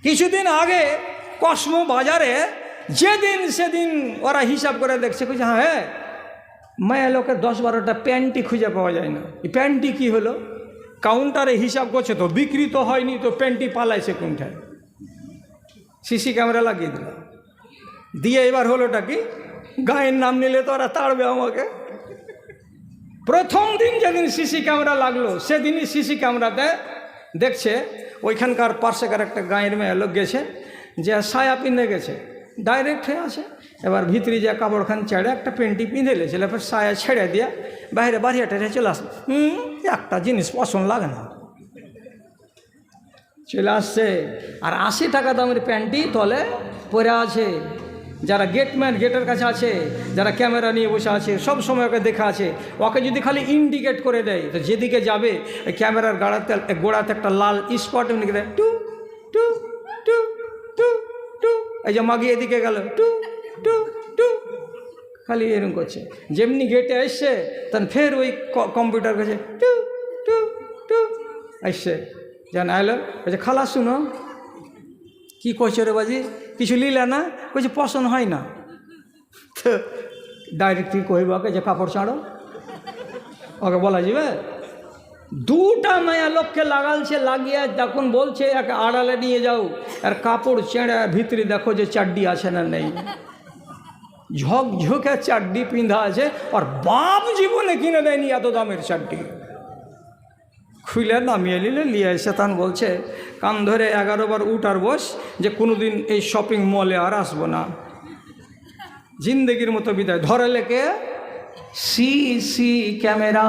কিছুদিন আগে কসমো বাজারে যেদিন সেদিন ওরা হিসাব করে দেখছে, বলছে হ্যাঁ মেয়ে লোকের 10-12টা প্যান্টি খুঁজে পাওয়া যায় না। এই প্যান্টি কী হলো? কাউন্টারে হিসাব করছে তো বিক্রি তো হয়নি, তো প্যান্টি পালাইছে কোনটায়। সিসি ক্যামেরা লাগিয়ে দিল, দিয়ে এবার হলোটা কি, গায়ের নাম নিলে তো ওরা তাড়বে আমাকে। প্রথম দিন যেদিন সিসি ক্যামেরা লাগলো সেদিনই সিসি ক্যামেরাতে দেখছে ওইখানকার পার্শ্বেকার একটা গায়ের মেয়ে লোক গেছে, যে সায়া পিঁধে গেছে, ডাইরেক্ট হয়ে আসে। এবার ভিতরে যে কাপড়খান ছেড়ে একটা প্যান্টি পিঁধে লেছিল, এবার সায়া ছেড়ে দিয়ে বাইরে বাড়িয়ে টেরে চলে আসে। একটা জিনিস পছন্দ লাগে না, চলে আসছে। আর 80 টাকা দামের প্যান্টি তলে পরে আছে। যারা গেটম্যান গেটের কাছে আছে, যারা ক্যামেরা নিয়ে বসে আছে, সব সময় ওকে দেখা আছে। ওকে যদি খালি ইন্ডিকেট করে দেয় তো যেদিকে যাবে ক্যামেরার গোড়াতে একটা লাল স্পট লিখে দেয়, two two two two two. এই যে মাগি এদিকে গেল, টু টু টু, খালি এরকম করছে। যেমনি গেটে আসছে তখন ফের ওই কম্পিউটার কাছে টু টু টু আসছে। যেন আইলো বলছে খালা শুনো, কী করছো রে বাজি, কিছু লিলে না? বলছে পছন্দ হয় না। তো ডাইরেক্ট তুই কইব ওকে যে কাপড় ছাড়ো, ওকে বলা যাবে? 2টা মেয়া লোককে লাগালছে, লাগিয়ে যখন বলছে একে আড়ালে নিয়ে যাও, আর কাপড় ছেঁড়ে ভিতরে দেখো যে চাড্ডি আছে না নেই। ঝকঝকে চাড্ডি পিঁধা আছে, আর বাপ জীবনে কিনে দেয়নি এত দামের চাড্ডি। খুলে নামিয়ে নিলে নিয়ে এসে তখন বলছে কান ধরে 11 বার উঠ আর বস, যে কোনো দিন এই শপিং মলে আর আসবো না, জিন্দগির মতো বিদায়। ধরে লেকে সিসি ক্যামেরা।